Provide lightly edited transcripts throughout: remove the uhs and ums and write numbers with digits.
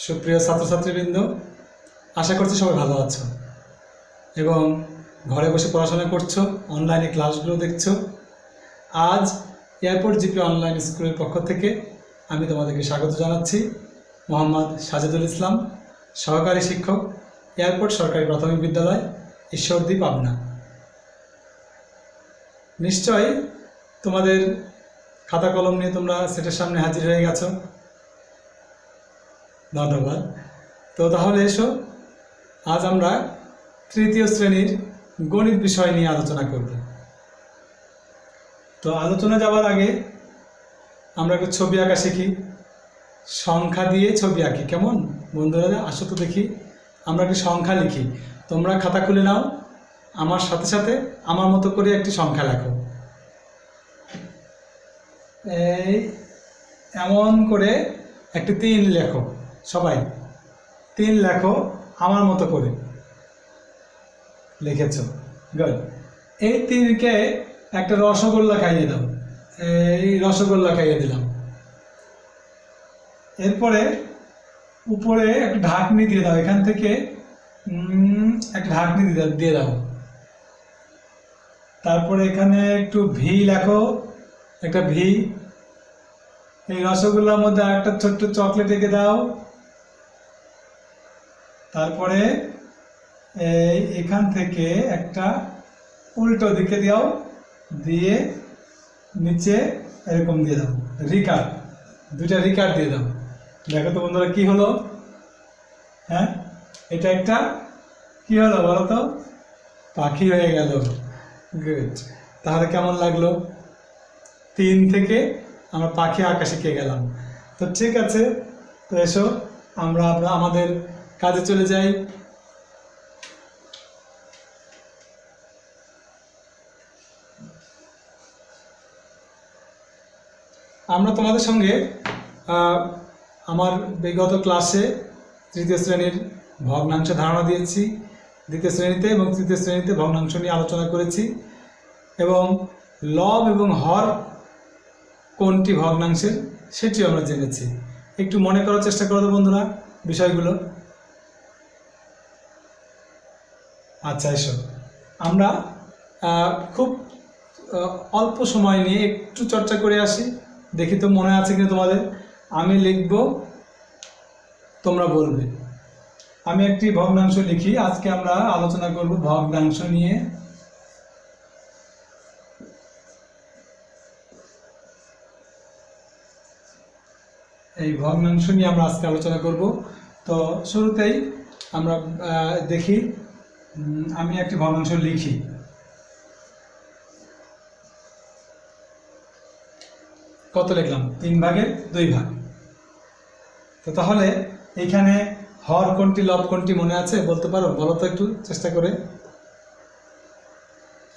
সুপ্রিয় ছাত্রছাত্রীবৃন্দ, আশা করছি সবাই ভালো আছো এবং ঘরে বসে পড়াশোনা করছো, অনলাইনে ক্লাসগুলো দেখছো। আজ এয়ারপোর্ট জিপি অনলাইন স্কুলের পক্ষ থেকে আমি তোমাদেরকে স্বাগত জানাচ্ছি। মোহাম্মদ সাজেদুল ইসলাম, সহকারী শিক্ষক, এয়ারপোর্ট সরকারি প্রাথমিক বিদ্যালয়, ঈশ্বরদী, পাবনা। নিশ্চয় তোমাদের খাতা কলম নিয়ে তোমরা সেটের সামনে হাজির হয়ে গেছো। ধন্যবাদ। তো তাহলে এসো, আজ আমরা তৃতীয় শ্রেণীর গণিত বিষয় নিয়ে আলোচনা করব। তো আলোচনা যাওয়ার আগে আমরা একটু ছবি আঁকা শিখি, সংখ্যা দিয়ে ছবি আঁকি। কেমন বন্ধুরা, আসো তো দেখি। আমরা একটি সংখ্যা লিখি, তোমরা খাতা খুলে নাও, আমার সাথে সাথে আমার মতো করে একটি সংখ্যা লেখো। এই এমন করে একটি 3 লেখো, সবাই 3 লেখো আমার মতো করে। লিখেছ, গুড। এই 3কে একটা রসগোল্লা খাইয়ে দাও। এই রসগোল্লা খাইয়ে দিলাম। এরপরে উপরে একটা ঢাকনি দিয়ে দাও, এখান থেকে একটা ঢাকনি দিয়ে দাও। তারপরে এখানে একটু ভি লেখো, একটা ভি। এই রসগোল্লার মধ্যে একটা ছোট্ট চকলেট এঁকে দাও। তারপরে এখান থেকে একটা উল্টো দিকে দাও, দিয়ে নিচে এরকম দিয়ে দাও, রিকার, 2টা রিকার দিয়ে দাও। দেখো তো বন্ধুরা কি হলো। হ্যাঁ, এটা একটা কি হলো বলো তো? পাখি হয়ে গেল। গুড। তাহলে কেমন লাগলো? 3 থেকে আমরা পাখি আঁকা শিখে গেলাম। তো ঠিক আছে, তো এসো আমরা আমাদের কাজে চলে যাই। আমরা তোমাদের সঙ্গে আমার বিগত ক্লাসে তৃতীয় শ্রেণীর ভগ্নাংশ ধারণা দিয়েছি, দ্বিতীয় শ্রেণীতে এবং তৃতীয় শ্রেণীতে ভগ্নাংশ নিয়ে আলোচনা করেছি এবং লব এবং হর কোনটি ভগ্নাংশের সেটিও আমরা জেনেছি। একটু মনে করার চেষ্টা করো তো বন্ধুরা বিষয়গুলো। আচ্ছা, এসো আমরা খুব অল্প সময় নিয়ে একটু চর্চা করে আসি। দেখি তো মনে আছে কিনা তোমাদের। আমি লিখব, তোমরা বলবে। আমি একটি ভগ্নাংশ লিখি। আজকে আমরা আলোচনা করব ভগ্নাংশ নিয়ে। এই ভগ্নাংশ নিয়ে আমরা আজকে আলোচনা করব। তো শুরুতেই আমরা দেখি, আমি একটি ভগ্নাংশ লিখি। কত লিখলাম? 3 ভাগের 2 ভাগ। তো তাহলে এইখানে হর কোনটি লব কোনটি মনে আছে? বলতে পারো? বলো তো একটু চেষ্টা করে।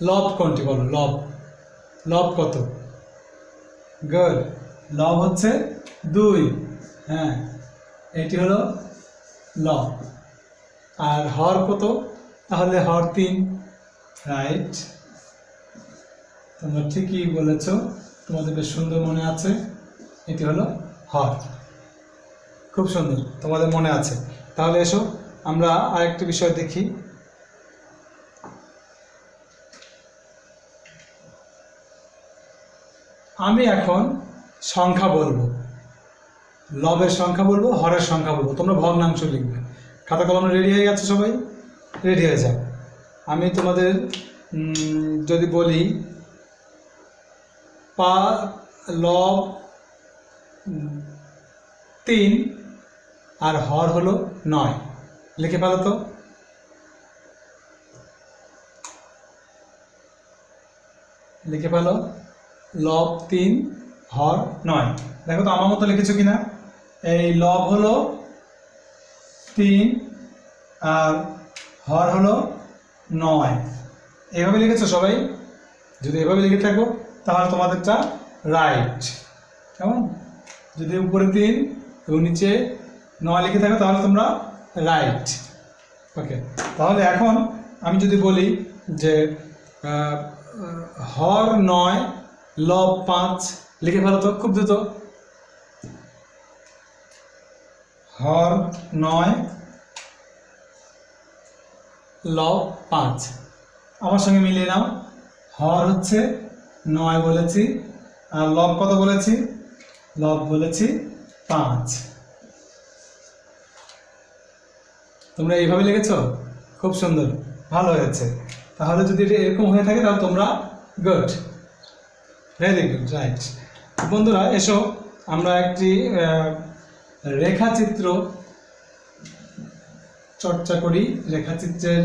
লব কোনটি বলো? লব, লব কত? গুড, লব হচ্ছে 2। হ্যাঁ, এটি হলো লব। আর হর কত? তাহলে হর 3। রাইট, তোমরা ঠিকই বলেছ, তোমাদের বেশ সুন্দর মনে আছে। এটি হলো হর, খুব সুন্দর, তোমাদের মনে আছে। তাহলে এসো আমরা আরেকটি বিষয় দেখি। আমি এখন সংখ্যা বলবো, লবের সংখ্যা বলবো, হরের সংখ্যা বলবো, তোমরা ভগ্নাংশ লিখবে। খাতা কলম রেডি হয়ে গেছে? সবাই রেডি হয়ে যাও। আমি তোমাদের যদি বলি লব 3 আর হর হলো 9, লিখে ফেলো তো। লিখে ফেলো, লব 3 হর 9। দেখো তো আমার মতো লিখেছো কিনা। এই লব হলো 3 আর হর হলো 9, এইভাবে লিখেছো সবাই? যদি এভাবে লিখে থাকো তাহলে তোমাদেরটা রাইট। কেমন? যদি উপরে 3 এবং নিচে 9 লিখে থাকো তাহলে তোমরা রাইট। ওকে, তাহলে এখন আমি যদি বলি যে হর 9 লব 5, লিখে ফেলো তো খুব দ্রুত। হর 9, লব 5। আমার সঙ্গে মিলিয়ে নাও। হর হচ্ছে 9 বলেছি, আর লব কত বলেছি? লব বলেছি 5। তোমরা এইভাবে লিখেছো, খুব সুন্দর, ভালো হয়েছে। তাহলে যদি এটা এরকম হয়ে থাকে তাহলে তোমরা গুড, ভেরি গুড, রাইট। বন্ধুরা এসো আমরা একটি রেখাচিত্র চর্চা করি, রেখাচিত্রের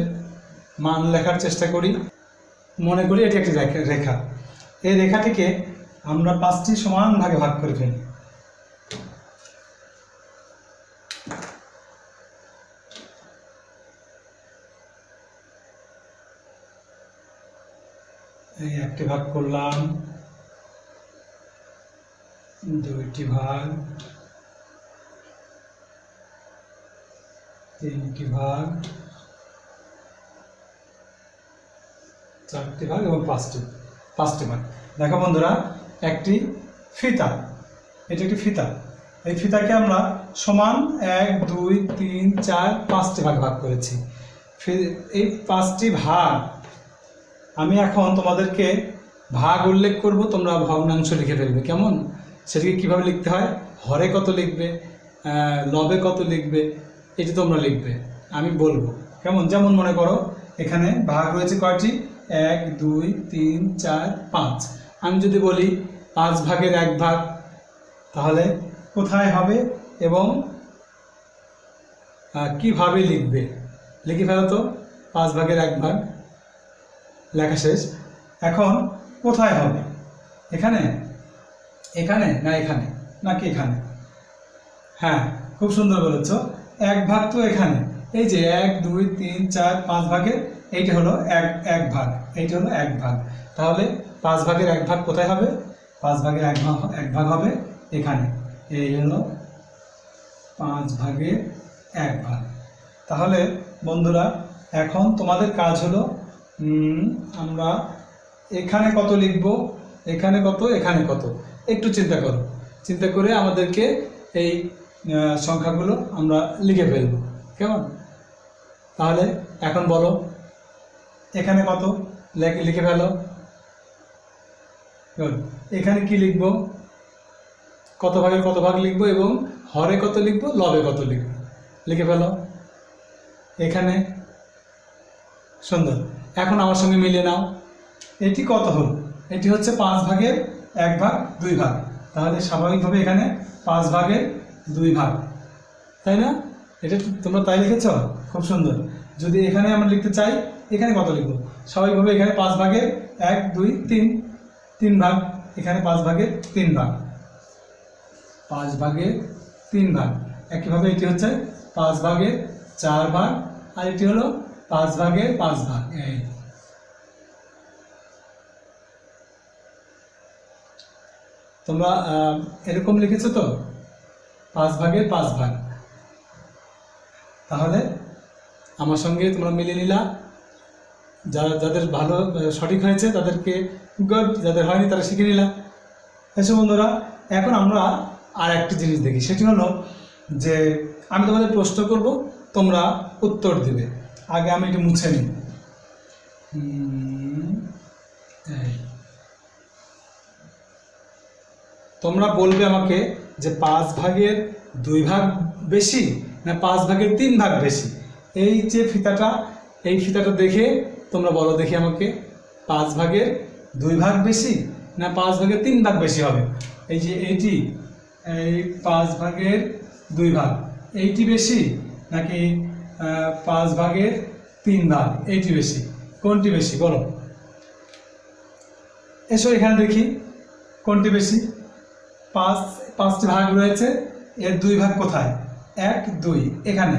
মান লেখার চেষ্টা করি। মনে করি এটি একটি রেখা। এই রেখাটিকে আমরা 5টি সমান ভাগে ভাগ করে ফেলি। এই একটি ভাগ করলাম, 2টি ভাগ, 3টি ভাগ, 4টি ভাগ এবং 5টি ভাগ। দেখো বন্ধুরা, একটি ফিতা, এটি একটি ফিতা। এই ফিতাকে আমরা সমান 1, 2, 3, 4, 5টি ভাগ ভাগ করেছি। এই 5টি ভাগ আমি এখন তোমাদেরকে ভাগ উল্লেখ করব, তোমরা ভগ্নাংশ লিখে ফেলবে। কেমন? সেটাকে কিভাবে লিখতে হয়, হরে কত লিখবে, লবে কত লিখবে, এটি তোমরা লিখবে, আমি বলবো। কেমন? যেমন মনে করো এখানে ভাগ রয়েছে কয়টি? 1, 2, 3, 4, 5। আমি যদি বলি 5 ভাগের 1 ভাগ, তাহলে কোথায় হবে এবং কিভাবে লিখবে? লিখে ফেলো তো। 5 ভাগের 1 ভাগ লেখা শেষ। এখন কোথায় হবে? এখানে, এখানে না এখানে, নাকি এখানে? হ্যাঁ, খুব সুন্দর বলেছ। 1 ভাগ তো এখানে। এই যে 1, 2, 3, 4, 5 ভাগের এইটা হলো এক ভাগ, এইটা হলো 1 ভাগ। তাহলে 5 ভাগের 1 ভাগ কোথায় হবে? 5 ভাগের 1 ভাগ হবে এখানে। এই হলো 5 ভাগের 1 ভাগ। তাহলে বন্ধুরা এখন তোমাদের কাজ হলো আমরা এখানে কত লিখব, এখানে কত, এখানে কত, একটু চিন্তা করো। চিন্তা করে আমাদেরকে এই সংখ্যাগুলো আমরা লিখে ফেলব। কেমন? তাহলে এখন বলো এখানে কত, লিখে ফেলো। এখানে কি লিখব? কত ভাগের কত ভাগ লিখব এবং হরে কত লিখব, লবে কত লিখব, লিখে ফেলো। এখানে সুন্দর। এখন আমার সঙ্গে মিলিয়ে নাও, এটি কত হল? এটি হচ্ছে 5 ভাগের 1 ভাগ 2 ভাগ। তাহলে স্বাভাবিকভাবে এখানে 5 ভাগের 2 ভাগ, তাই না? এটা তোমরা তাই লিখেছ, খুব সুন্দর। যদি এখানে আমরা লিখতে চাই, এখানে কত লিখব? স্বাভাবিকভাবে এখানে 5 ভাগের 1, 2, 3 ভাগ, এখানে 5 ভাগের 3 ভাগ, 5 ভাগের 3 ভাগ। একইভাবে এটি হচ্ছে 5 ভাগের 4 ভাগ, আর এটি হলো 5 ভাগের 5 ভাগ। এই তোমরা এরকম লিখেছো তো, 5 ভাগের 5 ভাগ। তাহলে আমার সঙ্গে তোমরা মিলিয়ে নিলা। যাদের ভালো সঠিক হয়েছে তাদেরকে গুড, যাদের হয়নি তারা শিখে নিলা। এসো বন্ধুরা, এখন আমরা আর একটি জিনিস দেখি। সেটি হলো যে আমি তোমাদের প্রশ্ন করব, তোমরা উত্তর দিবে। আগে আমি একটু মুছে নিই। তোমরা বলবে আমাকে যে 5 ভাগের 2 ভাগ বেশি না 5 ভাগের 3 ভাগ বেশি। এই যে ফিতাটা, এই ফিতাটা দেখে তোমরা বলো দেখি আমাকে, 5 ভাগের 2 ভাগ বেশি না 5 ভাগের 3 ভাগ বেশি হবে? এই যে এইটি, এই 5 ভাগের 2 ভাগ, এইটি বেশি নাকি 5 ভাগের 3 ভাগ এইটি বেশি? কোনটি বেশি বলো? এসো এখানে দেখি কোনটি বেশি। 5টি ভাগ রয়েছে, এর 2 ভাগ কোথায়? 1, 2 এখানে।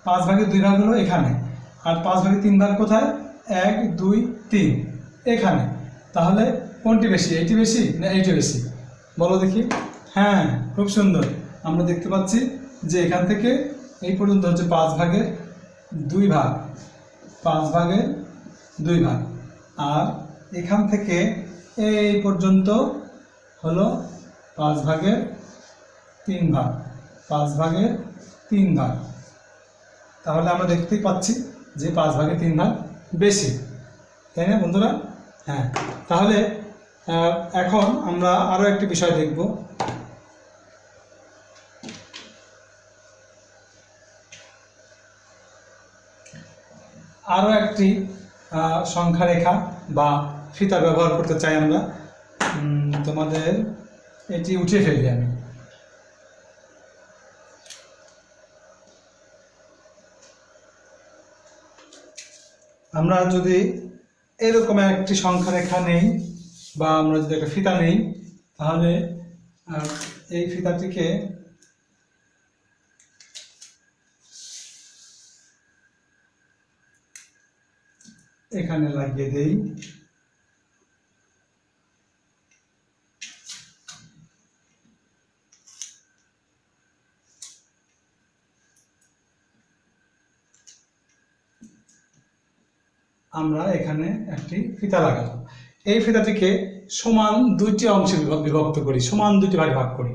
5 ভাগের 2 ভাগ হলো এখানে। আর 5 ভাগের 3 ভাগ কোথায়? 1, 2, 3 এখানে। তাহলে কোনটি বেশি, এইটি বেশি না এইটি বেশি? বলো দেখি। হ্যাঁ, খুব সুন্দর। আমরা দেখতে পাচ্ছি যে এখান থেকে এই পর্যন্ত হচ্ছে 5 ভাগের 2 ভাগ, 5 ভাগের 2 ভাগ। আর এখান থেকে এই পর্যন্ত হলো 5 ভাগের 3 ভাগ, 5 ভাগের 3 ভাগ। তাহলে আমরা দেখতেই পাচ্ছি যে 5 ভাগের 3 ভাগ বেশি, তাই না বন্ধুরা? হ্যাঁ, তাহলে এখন আমরা আরও একটি বিষয় দেখব। আরও একটি সংখ্যা রেখা বা ফিতা ব্যবহার করতে চাই আমরা। তোমাদের এটি উঠিয়ে ফেলি আমি। আমরা যদি এরকম একটি সংখ্যা রেখা নেই বা আমরা যদি একটা ফিতা নেই, তাহলে এই ফিতাটিকে এখানে লাগিয়ে দেই। আমরা এখানে একটি ফিতা লাগালাম। এই ফিতাটিকে সমান 2টি অংশে বিভক্ত করি, সমান 2টি ভাগে ভাগ করি।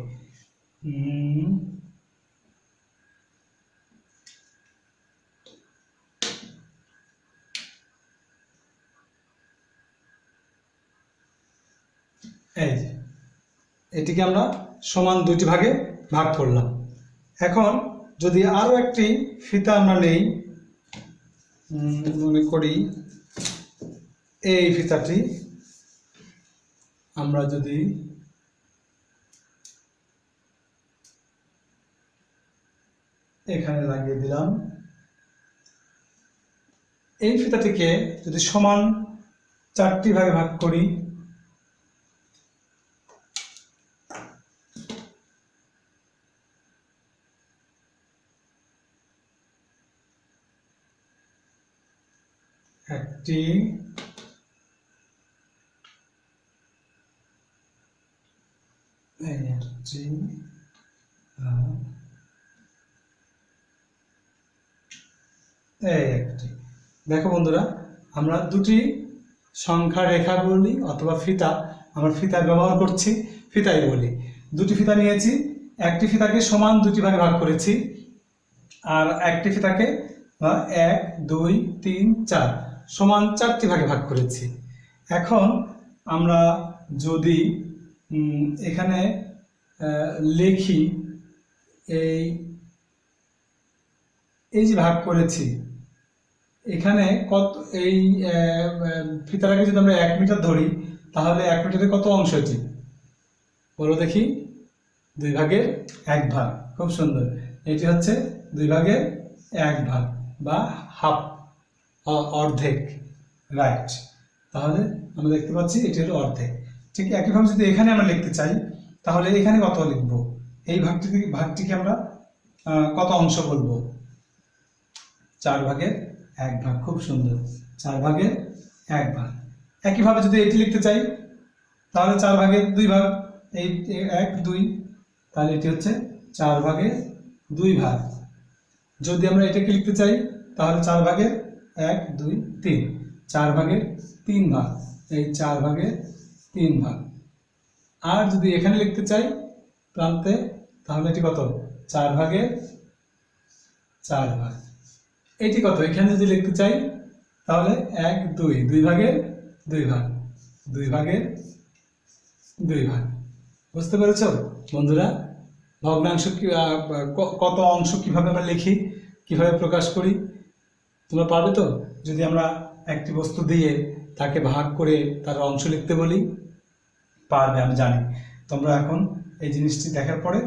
এই যে এটিকে আমরা সমান 2টি ভাগে ভাগ করলাম। এখন যদি আরো একটি ফিতা আমরা নেই, মনে করি এই ফিতাটি আমরা যদি এখানে লাগিয়ে দিলাম, এই ফিতাটিকে যদি সমান 4টি ভাগে ভাগ করি, একটি, একটি, একটি। দেখো বন্ধুরা, আমরা 2টি সংখ্যা রেখা বলি অথবা ফিতা, আমরা ফিতা ব্যবহার করছি, ফিতাই বলি। 2টি ফিতা নিয়েছি, একটি ফিতাকে সমান 2টি ভাগে ভাগ করেছি, আর একটি ফিতাকে 1 2 3 4 সমান 4টি ভাগে ভাগ করেছি। এখন আমরা যদি এখানে লিখি, এই যে ভাগ করেছি, এখানে কত, এই ফিতাটাকে যদি আমরা 1 মিটার ধরি, তাহলে 1 মিটারে কত অংশ এটি বলো দেখি? 2 ভাগের 1 ভাগ। খুব সুন্দর, এটি হচ্ছে 2 ভাগের 1 ভাগ বা হাফ, অর্ধেক, রাইট। তাহলে আমরা দেখতে পাচ্ছি এটি হলো অর্ধেক। ঠিক একইভাবে যদি এখানে আমরা লিখতে চাই, তাহলে এখানে কত লিখব? এই ভাগটিকে আমরা কত অংশ বলবো? 4 ভাগের 1 ভাগ। খুব সুন্দর, 4 ভাগের 1 ভাগ। একইভাবে যদি এটি লিখতে চাই, তাহলে 4 ভাগের 2 ভাগ, এই 1 2, তাহলে এটি হচ্ছে 4 ভাগের 2 ভাগ। যদি আমরা এটাকে লিখতে চাই, তাহলে 4 ভাগের 1 2 3, 4 ভাগের 3 ভাগ, এই 4 ভাগের 3 ভাগ। আর যদি এখানে লিখতে চাই প্রান্তে, তাহলে এটি কত? 4 ভাগের 4 ভাগ। এটি কত? এখানে যদি লিখতে চাই, তাহলে 1 2, 2 ভাগের 2 ভাগ, 2 ভাগের 2 ভাগ। বুঝতে পেরেছ বন্ধুরা? ভগ্নাংশ কত অংশ কিভাবে আমরা লিখি, কিভাবে প্রকাশ করি, তোমরা পারবে তো? যদি আমরা একটি বস্তু দিয়ে তাকে ভাগ করে তার অংশ লিখতে বলি, পারবে, আমি জানি। তোমরা এখন এই জিনিসটি দেখার পরে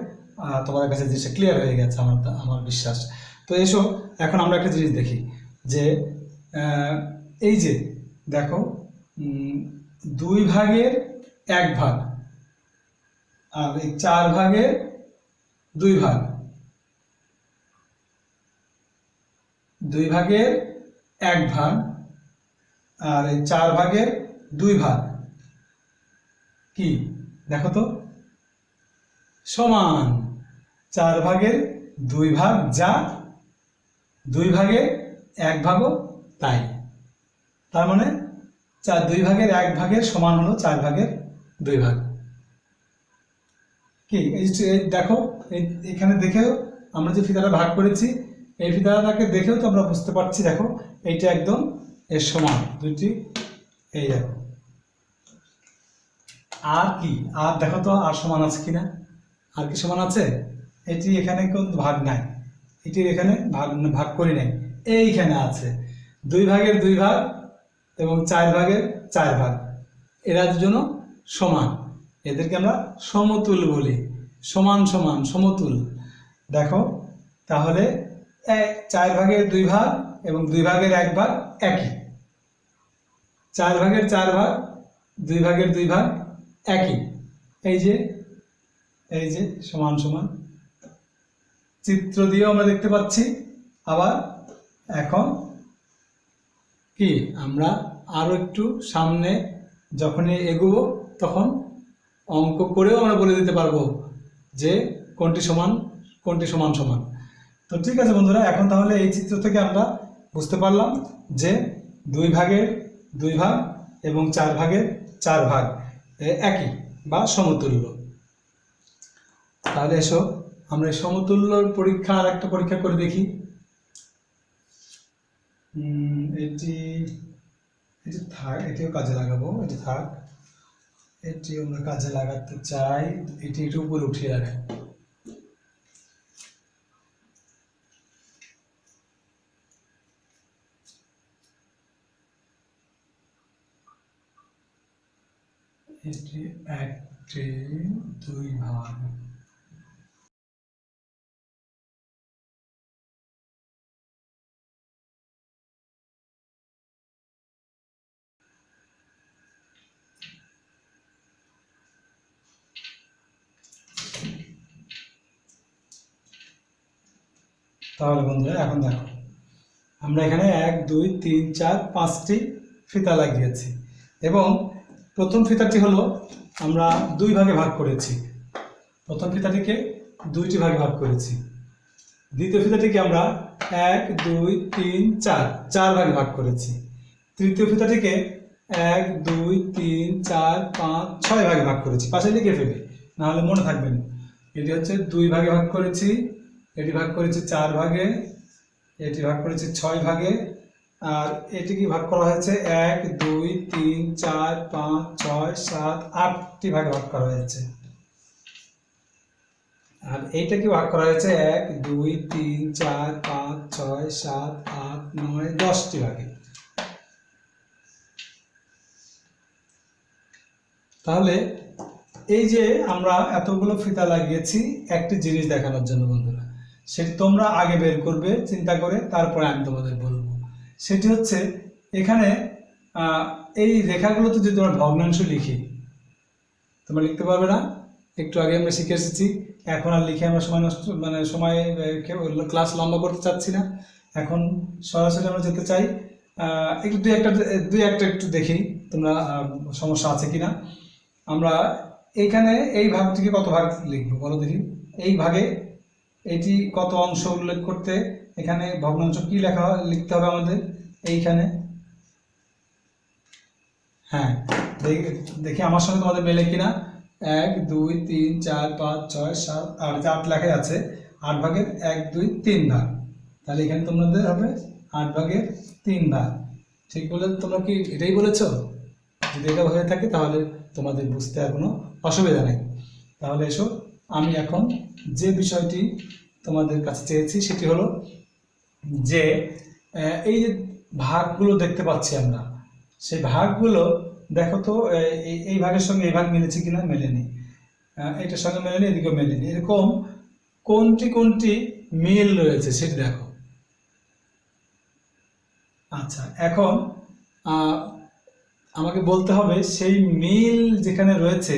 তোমাদের কাছে জিনিসটা ক্লিয়ার হয়ে গেছে, আমার বিশ্বাস। তো এসো এখন আমরা একটা জিনিস দেখি, যে এই যে দেখো 2 ভাগের 1 ভাগ আর এই 4 ভাগের 2 ভাগ, 2 ভাগের 1 ভাগ আর এই 4 ভাগের 2 ভাগ কি দেখো তো? সমান। 4 ভাগের 2 ভাগ যা 2 ভাগের 1 ভাগও তাই। তার মানে 2 ভাগের 1 ভাগের সমান হলো 4 ভাগের 2 ভাগ। কি এই দেখো, এখানে দেখেও আমরা যে ফিতাটা ভাগ করেছি এই ফিতাটাকে দেখেও তো আমরা বুঝতে পারছি, দেখো এইটা একদম এর সমান দুইটি, এই দেখো। আর কি, আর দেখো তো আর সমান আছে কিনা, আর কি সমান আছে? এটি এখানে কোন ভাগ নাই, এটির এখানে ভাগ ভাগ করি নাই, এইখানে আছে 2 ভাগের 2 ভাগ এবং 4 ভাগের 4 ভাগ, এরা দুজন সমান, এদেরকে আমরা সমতুল বলি, সমান সমান সমতুল। দেখো তাহলে 4 ভাগের 2 ভাগ এবং 2 ভাগের 1 ভাগ একই, 4 ভাগের 4 ভাগ 2 ভাগের 2 ভাগ একই, এই যে সমান সমান চিত্র দিয়েও আমরা দেখতে পাচ্ছি। আবার এখন কি আমরা আরো একটু সামনে যখনই এগোবো তখন অঙ্ক করেও আমরা বলে দিতে পারবো যে কোনটি সমান কোনটি সমান সমান। তো ঠিক আছে বন্ধুরা, এখন তাহলে এই চিত্র থেকে আমরা বুঝতে পারলাম যে 2 ভাগের 2 ভাগ এবং 4 ভাগের 4 ভাগ একই বা সমতুল্য। তাহলে এসো আমরা এই সমতুল্যর পরীক্ষা আর একটা পরীক্ষা করে দেখি। এটি থাক, এটিও কাজে লাগাবো, এটি থাক, এটি আমরা কাজে লাগাতে চাই, এটি একটু উপরে উঠিয়ে রাখেন। এটি 1টি 2 ভাগ, তাহলে বন্ধুরা এখন দেখো আমরা এখানে 1 2 3 4 5টি ফিতা লাগিয়েছি এবং প্রথম ফিতাটি হলো আমরা 2 ভাগে ভাগ করেছি, প্রথম ফিতাটিকে 2টি ভাগে ভাগ করেছি। দ্বিতীয় ফিতাটিকে আমরা 1 2 3 4 4 ভাগে ভাগ করেছি। তৃতীয় ফিতাটিকে 1 2 3 4 5 6 ভাগে ভাগ করেছি, পাশে লিখে ফেলি নাহলে মনে থাকবে না। এটি হচ্ছে 2 ভাগে ভাগ করেছি, এটি ভাগ করেছি 4 ভাগে, এটি ভাগ করেছি 6 ভাগে, আর এটিকে ভাগ করা হয়েছে 1 2 3 4 5 6 7 8টি ভাগে ভাগ করা হয়েছে। আর এইটাকে ভাগ করা হয়েছে 1 2 3 4 5 6 7 8 9 10টি ভাগে। তাহলে এই যে আমরা এতগুলো ফিতা লাগিয়েছি একটি জিনিস দেখানোর জন্য বন্ধুরা, সেটি তোমরা আগে বের করবে চিন্তা করে, তারপরে আমি তোমাদের বলবো। সেটি হচ্ছে এখানে এই রেখাগুলোতে যদি তোমরা ভগ্নাংশ লিখি তোমরা লিখতে পারবে না, একটু আগে আমরা শিখে এসেছি। এখন আর লিখে আমরা সময় নষ্ট সময় ক্লাস লম্বা করতে চাচ্ছি না, এখন সরাসরি আমরা যেতে চাই। একটু দুই একটা একটু দেখি তোমরা সমস্যা আছে কিনা। আমরা এইখানে এই ভাগটিকে কত ভাগ লিখবো বলো দেখি, এই ভাগে এটি কত অংশ উল্লেখ করতে এখানে ভগ্নাংশ কি লিখতে হবে আমাদের এইখানে। হ্যাঁ দেখি আমার সঙ্গে তোমাদের মেলে কিনা। 1 2 3 4 5 6 7 8 8 লেখাই আছে, 8 ভাগের 1 2 3 ভাগ, তাহলে এখানে তোমাদের হবে 8 ভাগের 3 ভাগ। ঠিক বলে তোমরা কি এটাই বলেছো? যদি এটা হয়ে থাকে তাহলে তোমাদের বুঝতে আর কোনো অসুবিধা নেই। তাহলে এসো আমি এখন যে বিষয়টি তোমাদের কাছে চেয়েছি সেটি হলো যে এই যে ভাগগুলো দেখতে পাচ্ছি আমরা, সেই ভাগগুলো দেখো তো এই ভাগের সঙ্গে এই ভাগ মিলেছে কিনা, মেলেনি, এটার সঙ্গে মেলেনি, এদিকেও মেলেনি, এরকম কোনটি কোনটি মিল রয়েছে সেটি দেখো। আচ্ছা এখন আমাকে বলতে হবে সেই মিল যেখানে রয়েছে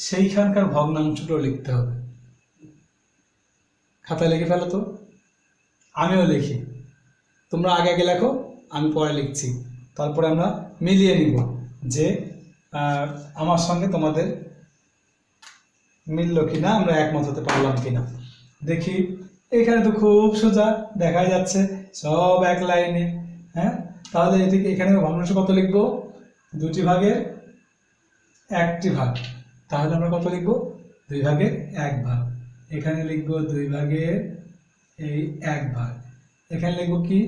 সেইখানকার ভগ্নাংশটাও লিখতে হবে। খাতায় লিখে ফেলো তো, আমিও লিখি, তোমরা আগে আগে লেখো, আমি পরে লিখছি, তারপরে আমরা মিলিয়ে নিব যে আমার সঙ্গে তোমাদের মিলল কিনা, আমরা একমত হতে পারলাম কিনা। দেখি এখানে তো খুব সোজা দেখা যাচ্ছে, সব এক লাইনে। হ্যাঁ তাহলে এদিকে এখানে ভগ্নাংশ কত লিখবো? 2টি ভাগের 1টি ভাগ, তাহলে আমরা কত লিখবো? 2 ভাগের 1 ভাগ। এখানে লিখবো 2 ভাগের এই 1 ভাগ। এখানে লিখব কি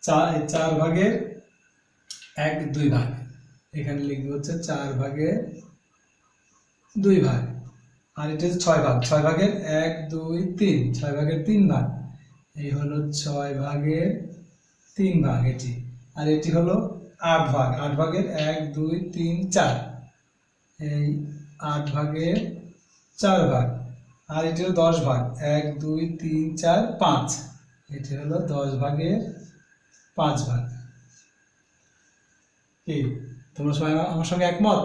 4 ভাগের 1/2 ভাগ। এখানে লিখব হচ্ছে 4 ভাগের 2 ভাগ। আর এটা হচ্ছে 6 ভাগ, 6 ভাগের 1 2 3, 6 ভাগের 3 ভাগ। এই হলো 6 ভাগের 3 ভাগ এটি। আর এটি হলো 8 ভাগ, 8 ভাগের 1 2 3 4। এই 8 ভাগের 4 ভাগ। আর এটি হলো 10 ভাগ, 1 2 3 4 5। এটি হলো 10 ভাগের 5 ভাগ। কি তোমরা সবাই আমার সঙ্গে একমত?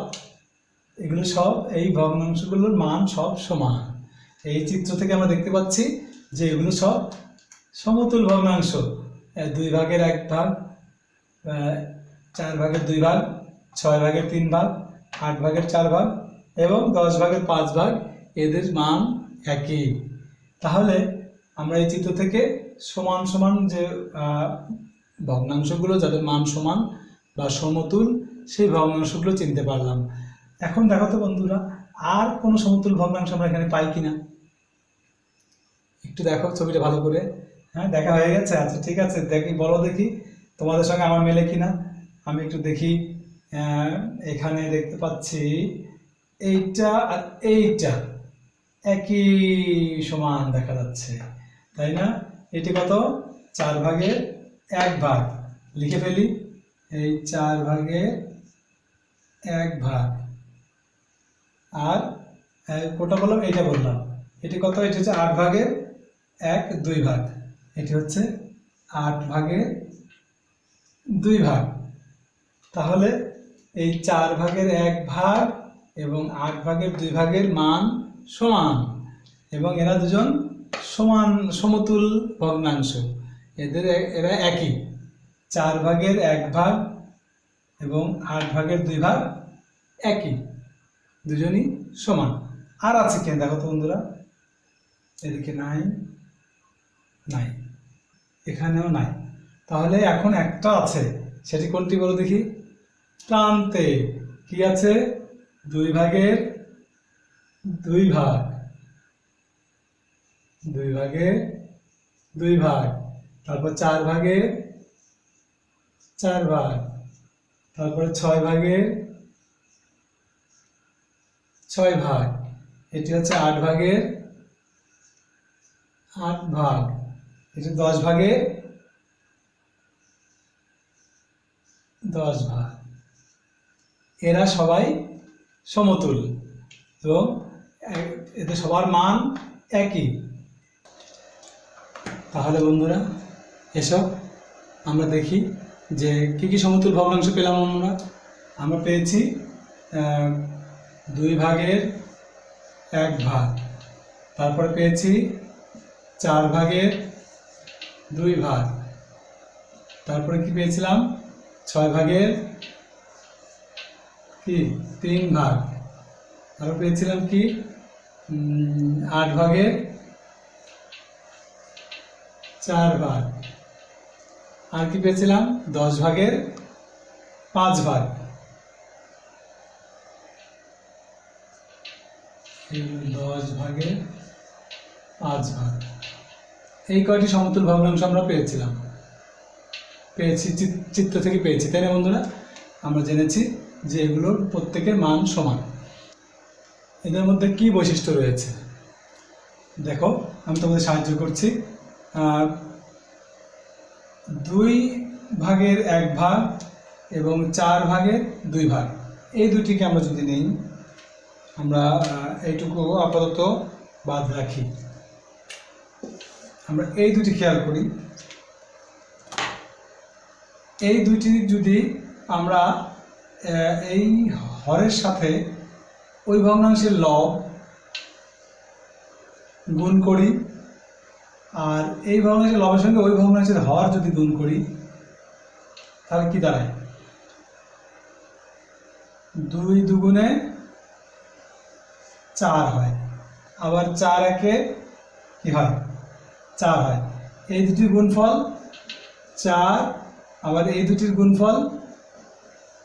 এগুলো সব এই ভগ্নাংশগুলোর মান সব সমান। এই চিত্র থেকে আমরা দেখতে পাচ্ছি যে এগুলো সব সমতুল ভগ্নাংশ। 2 ভাগের 1 ভাগ, 4 ভাগের 2 ভাগ, 6 ভাগের 3 ভাগ, 8 ভাগের 4 ভাগ এবং 10 ভাগের 5 ভাগ, এদের মান একই। তাহলে আমরা এই চিত্র থেকে সমান সমান যে ভগ্নাংশগুলো যাদের মান সমান বা সমতুল, সেই ভগ্নাংশগুলো চিনতে পারলাম। এখন দেখো তো বন্ধুরা, আর কোনো সমতুল ভগ্নাংশ আমরা এখানে পাই কিনা একটু দেখো ছবিটা ভালো করে। হ্যাঁ, দেখা হয়ে গেছে। আচ্ছা ঠিক আছে, দেখি বলো দেখি তোমাদের সঙ্গে আমার মেলে কিনা। আমি একটু দেখি। এখানে দেখতে পাচ্ছি এইটা আর এইটা একই সমান দেখা যাচ্ছে, তাই না? এটি কত? 4 ভাগের 1 ভাগ। লিখে ফেলি, এই 4 ভাগের 1 ভাগ। আর কোটা বললাম, এইটা বললাম। এটি কত? এটি হচ্ছে 8 ভাগের 1 2 ভাগ। এটি হচ্ছে 8 ভাগের 2 ভাগ। তাহলে এই 4 ভাগের 1 ভাগ এবং 8 ভাগের 2 ভাগের মান সমান, এবং এরা দুজন সমান সমতুল ভগ্নাংশ। এরা একই। 4 ভাগের 1 ভাগ এবং 8 ভাগের 2 ভাগ একই, দুজনই সমান। আর আছে কেন দেখো তো বন্ধুরা, এদিকে নাই, নাই, এখানেও নাই। তাহলে এখন একটা আছে, সেটি কোনটি বলো দেখি? প্রান্তে কি আছে? 2 ভাগের 2 ভাগ, 2 ভাগের 2 ভাগ। তারপর 4 ভাগের 4 ভাগ। তারপরে 6 ভাগের 6 ভাগ। এটি হচ্ছে 8 ভাগের 8 ভাগ। এটি 10 ভাগের 10 ভাগ। এরা সবাই সমতুল এবং এদের সবার মান একই। তাহলে বন্ধুরা এসব আমরা দেখি যে কি কি সমতুল ভগ্নাংশ পেলাম। আমরা পেয়েছি 2 ভাগের 1 ভাগ। তারপরে পেয়েছি 4 ভাগের 2 ভাগ। তারপরে কি পেয়েছিলাম? 6 ভাগের কি 3 ভাগ। আরও পেয়েছিলাম কি 8 ভাগের 4 ভাগ। আর কি পেয়েছিলাম? 10 ভাগের 5 ভাগ। 10 ভাগের 5 ভাগ। এই কয়টি সমতুল ভগ্নাংশ আমরা পেয়েছি চিত্র থেকে পেয়েছি, তাই না বন্ধুরা? আমরা জেনেছি যে এগুলোর প্রত্যেকের মান সমান। এদের মধ্যে কি বৈশিষ্ট্য রয়েছে দেখো, আমি তোমাদের সাহায্য করছি। 2 ভাগের 1 ভাগ এবং 4 ভাগের 2 ভাগ, এই দুটিকে আমরা যদি নেই, আমরা এইটুকু আপাতত বাদ রাখি। আমরা এই দুটি খেয়াল করি। এই দুটি যদি আমরা এই হরের সাথে ওই ভগ্নাংশের লব গুণ করি, আর এই ভগ্নাংশের লবের সঙ্গে ওই ভগ্নাংশের হর যদি গুণ করি, তাহলে কি দাঁড়ায়? 2 দুগুণে 4 হয়, আবার 4 একে কি হয়? 4 হয়। এই দুটির গুণফল 4, আবার এই দুটির গুণফল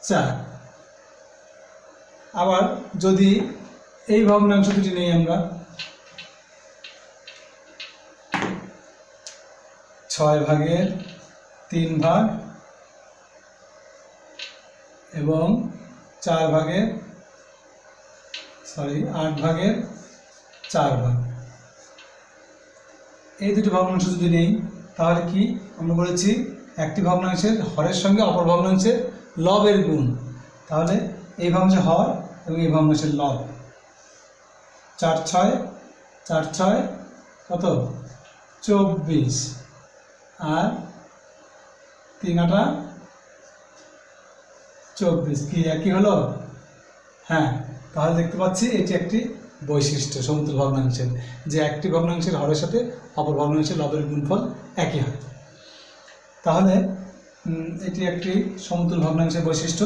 4। আবার যদি এই ভগ্নাংশ দুটি নেই আমরা, 6/3 এবং 8/4 এই দুটি ভগ্নাংশ যদি নেই তাহলে কি আমরা বলেছি একটি ভগ্নাংশের হরের সঙ্গে অপর ভগ্নাংশের লবের গুণ। তাহলে এই ভগ্নাংশের হর এবং এই ভগ্নাংশের লব 4/6 কত 24 আর 3/8 24 কি একই হলো? হ্যাঁ, তাহলে দেখতে পাচ্ছি এটি একটি বৈশিষ্ট্য সমতুল ভগ্নাংশের, যে একটি ভগ্নাংশের হরের সাথে অপর ভগ্নাংশের লবের গুণফল একই হয়। তাহলে এটি একটি সমতুল ভগ্নাংশের বৈশিষ্ট্য।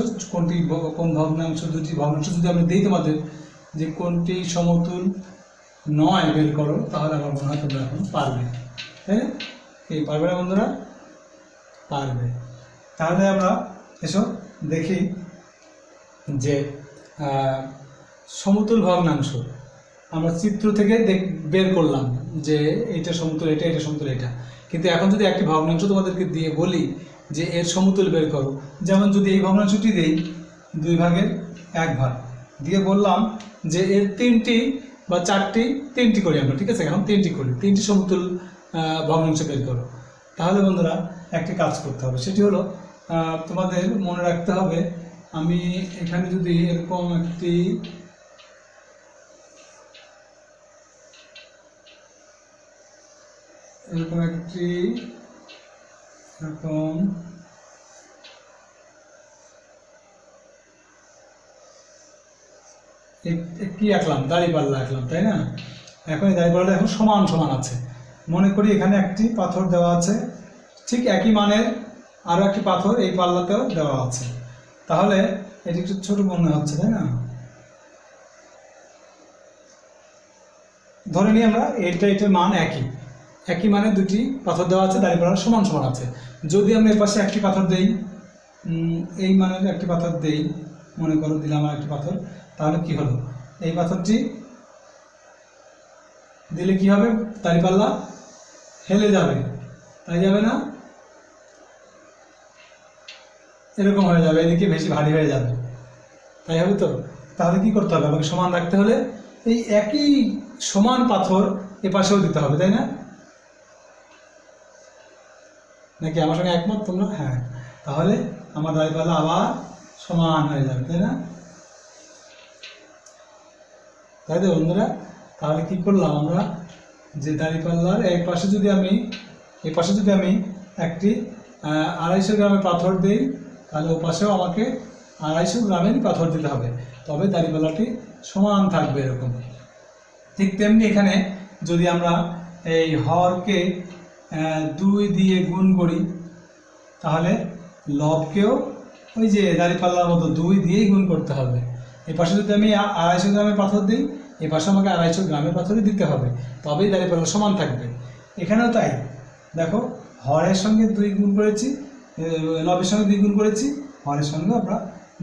কোন ভগ্নাংশ, দুটি ভগ্নাংশ যদি আমি দিই তোমাদের যে কোনটি সমতুল নয় বের করো, তাহলে আমার মনে হয় তোমরা এখন পারবে। তাই না? এই পারবে না বন্ধুরা? পারবে। তাহলে আমরা এসো দেখি যে সমতুল ভগ্নাংশ আমরা চিত্র থেকে বের করলাম যে এইটা সমতুল এটা, এটা সমতুল এটা। কিন্তু এখন যদি একটি ভগ্নাংশ তোমাদেরকে দিয়ে বলি যে এর সমতুল বের করো, যেমন যদি এই ভগ্নাংশটি দেই 2/1 দিয়ে বললাম যে এর 3টি বা 3টি করি আমরা, ঠিক আছে? এখন 3টি করি, 3টি সমতুল ভগ্নাংশ বের করো। তাহলে বন্ধুরা একটি কাজ করতে হবে, সেটি হলো তোমাদের মনে রাখতে হবে আমি এখানে যদি এরকম একটি এরকম কি আঁকলাম, দাঁড়িপাল্লা আঁকলাম, তাই না? এখন এই দাঁড়িপাল্লা এখন সমান সমান আছে। মনে করি এখানে একটি পাথর দেওয়া আছে, ঠিক একই মানের আরও একটি পাথর এই পাল্লাতেও দেওয়া আছে। তাহলে এটি একটু ছোট মনে হচ্ছে, তাই না? ধরে নিই আমরা এটার মান একই মানে দুটি পাথর দেওয়া আছে, দাঁড়িপাল্লা সমান সমান আছে। যদি আমরা এর পাশে একটি পাথর দেই, এই মানের একটি পাথর দেই, মনে করো দিলাম আর একটি পাথর, তাহলে কি হলো? এই পাথরটি দিলে কি হবে? দাঁড়িপাল্লা হেলে যাবে, তাই যাবে না? এরকম হয়ে যাবে, এদিকে বেশি ভারী হয়ে যাবে, তাই হবে তো? তাহলে কি করতে হবে? আমাকে সমান রাখতে হলে এই একই সমান পাথর এ পাশেও দিতে হবে, তাই না? নাকি আমার সঙ্গে একমত তোমরা? হ্যাঁ, তাহলে আমার দাঁড়িপাল্লা আবার সমান হয়ে যাবে, তাই না? তাই তো বন্ধুরা? তাহলে কি করলাম আমরা, যে দাঁড়িপাল্লার এই পাশে যদি আমি একটি 250 গ্রামের পাথর দিই, তাহলে ও পাশেও আমাকে 250 গ্রামেরই পাথর দিতে হবে, তবে দাঁড়িপাল্লাটি সমান থাকবে এরকম। ঠিক তেমনি এখানে যদি আমরা এই হরকে 2 দিয়ে গুণ করি, তাহলে লবকেও ওই যে দাঁড়িপাল্লার মতো 2 দিয়েই গুণ করতে হবে। এই পাশে যদি আমি 250 গ্রামের পাথর দিই, এ পাশে আমাকে 250 গ্রামের পাথরই দিতে হবে, তবেই দাঁড়িপাল্লা সমান থাকবে। এখানেও তাই, দেখো হরের সঙ্গে 2 গুণ করেছি, লবের সঙ্গে 2 গুণ করেছি, হরের সঙ্গে আমরা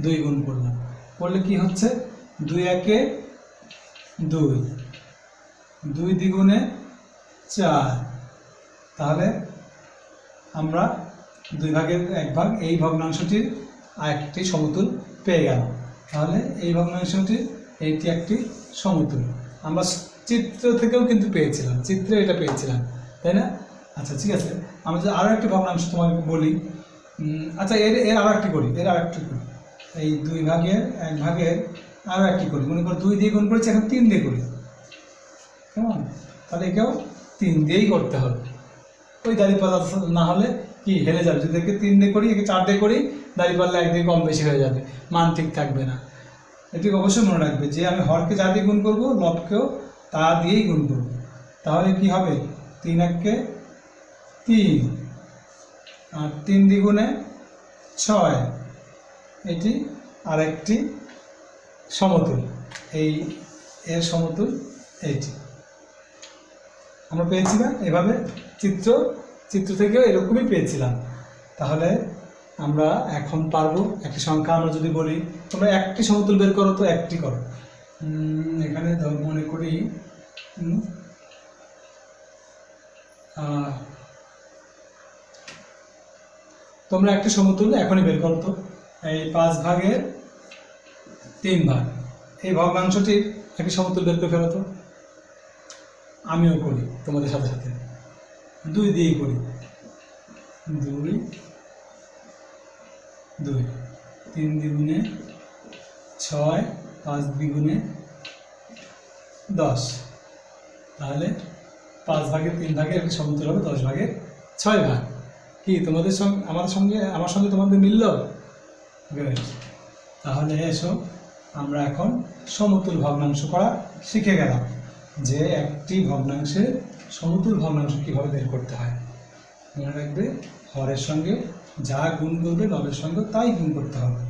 2 গুণ করলাম, করলে কি হচ্ছে? 2 একে 2, 2 দ্বিগুণে 4। তাহলে আমরা 2/1 এই ভগ্নাংশটির আরেকটি সমতুল পেয়ে গেলাম। তাহলে এই ভগ্নাংশটি এইটি একটি সমতুল আমরা চিত্র থেকেও কিন্তু পেয়েছিলাম, চিত্রে এটা পেয়েছিলাম, তাই না? আচ্ছা ঠিক আছে, আমি যদি আরও একটি ভগ্নাংশ তোমাকে বলি, আচ্ছা এর আরও একটি করি, এই 2/1 আরও একটি করি। মনে করো 2 দিয়ে গুণ করেছি, এখন 3 দিয়ে করি, কেমন? তাহলে একেও 3 দিয়েই করতে হবে। ওই দাঁড়িপাল্লা না হলে কি হেলে যাবে, যদি একে 3 দিয়ে করি, একে 4 দিয়ে করি, দাঁড়িপাল্লা 1 দিয়ে কম বেশি হয়ে যাবে, মান ঠিক থাকবে না। এটি অবশ্যই মনে রাখবে যে আমি হরকে যা দিয়ে গুণ করবো, লবকেও তা দিয়েই গুণ করব। তাহলে কি হবে? 3 একে 3 আর 3 দ্বিগুণে 6, এটি আরেকটি সমতুল, এর সমতুল এইটি আমরা পেয়েছি না? এভাবে চিত্র থেকেও এরকমই পেয়েছিলাম। তাহলে আমরা এখন পারবো একটি সংখ্যা আমরা যদি বলি, তোমরা একটি সমতুল বের করো, তো একটি করো। এখানে মনে করি তোমরা একটি সমতুল্য এখনই বের করো তো। এই 5 ভাগের 3 ভাগ, এই ভগ্নাংশটির একটি সমতুল্য বের করে ফেলো তো। আমিও করি তোমাদের সাথে সাথে, 2 দিয়েই করি। 2 2, 3 দ্বিগুণে 6, 5 দ্বিগুণে 10। তাহলে 5 ভাগের 3 ভাগের একটি সমতুল্য হবে 10 ভাগের 6 ভাগ। কি তোমাদের সঙ্গে আমার সঙ্গে তোমাদের মিলল? গুড। তাহলে এসো আমরা এখন সমতুল ভগ্নাংশ করা শিখে গেলাম, যে একটি ভগ্নাংশের সমতুল ভগ্নাংশ কীভাবে বের করতে হয়। মনে রাখবে, হরের সঙ্গে যা গুণ করবে লবের সঙ্গে তাই গুণ করতে হবে।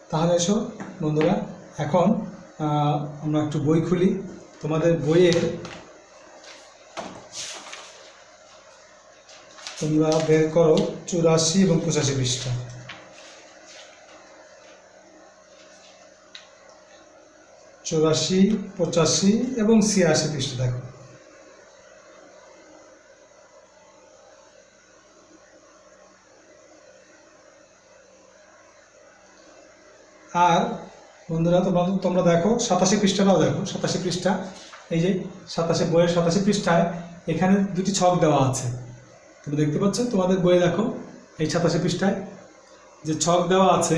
তাহলে এসো বন্ধুরা, এখন আমরা একটু বই খুলি। তোমাদের বইয়ের তোমরা বের করো 84 এবং 85 পৃষ্ঠা। চুরাশি, 85 এবং 86 পৃষ্ঠা দেখো। আর বন্ধুরা তোমরা দেখো 87 পৃষ্ঠাটাও দেখো। 87 পৃষ্ঠা, এই যে 87 বইয়ের 87 পৃষ্ঠায় এখানে 2টি ছক দেওয়া আছে, তুমি দেখতে পাচ্ছ তোমাদের বইয়ে। দেখো এই 87 পৃষ্ঠায় যে ছক দেওয়া আছে,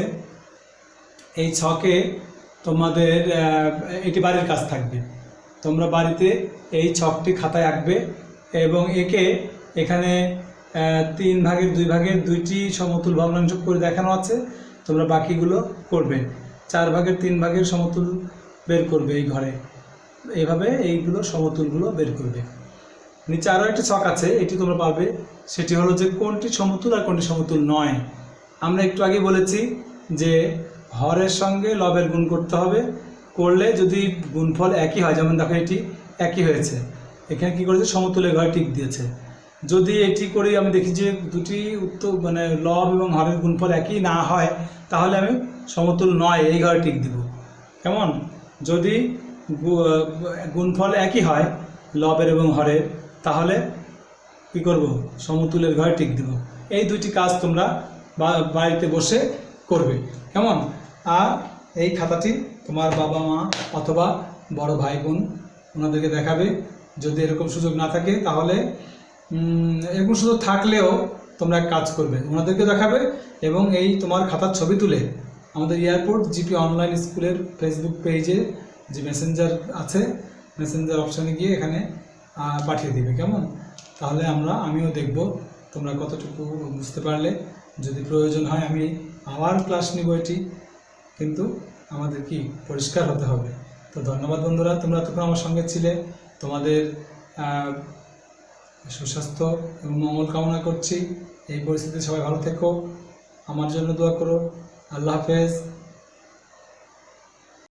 এই ছকে তোমাদের এটি বাড়ির কাজ থাকবে। তোমরা বাড়িতে এই ছকটি খাতায় আঁকবে এবং একে এখানে 3 ভাগের 2 ভাগের 2টি সমতুল ভগ্নাংশ করে দেখানো আছে। তোমরা বাকিগুলো করবে। 4 ভাগের 3 ভাগের সমতুল বের করবে এই ঘরে, এইভাবে এইগুলো সমতুলগুলো বের করবে। নিচে আরও একটা ছক আছে, এটি তোমরা পাবে। সেটি হলো যে কোনটি সমতুল আর কোনটি সমতুল নয়। আমরা একটু আগে বলেছি যে হরের সঙ্গে লবের গুণ করতে হবে, করলে যদি গুণফল একই হয়, যেমন দেখো এটি একই হয়েছে, এখানে কি করেছে সমতুলের ঘরে টিক দিয়েছে। যদি এটি করি আমি দেখি যে দুটি মানে লব এবং হরের গুণফল একই না হয়, তাহলে আমি সমতুল নয় এই ঘরে টিক দিব। কেমন? যদি গুণফল একই হয় লবের এবং হরের, তাহলে কি করব? সমতুলের ঘরে টিক দিব। এই 2টি কাজ তোমরা বাড়িতে বসে করবে। কেমন? আর এই খাতাটি তোমার বাবা মা অথবা বড় ভাই বোন ওনাদেরকে দেখাবে। যদি এরকম সুযোগ না থাকে, তাহলে এরকম সুযোগ থাকলেও তোমরা এক কাজ করবে, ওনাদেরকে দেখাবে এবং এই তোমার খাতার ছবি তুলে আমাদের এয়ারপোর্ট জিপি অনলাইন স্কুলের ফেসবুক পেজে যে মেসেঞ্জার আছে, মেসেঞ্জার অপশানে গিয়ে এখানে পাঠিয়ে দিবে। কেমন? তাহলে আমিও দেখব তোমরা কতটুকু বুঝতে পারলে। যদি প্রয়োজন হয় আমি আবার ক্লাস নিব এটি, কিন্তু আমাদের কি পরিষ্কার হতে হবে। তো ধন্যবাদ বন্ধুরা, তোমরা এতক্ষণ আমার সঙ্গে ছিলে। তোমাদের সুস্বাস্থ্য এবং মঙ্গল কামনা করছি। এই পরিস্থিতিতে সবাই ভালো থেকো, আমার জন্য দোয়া করো। আল্লাহ হাফেজ।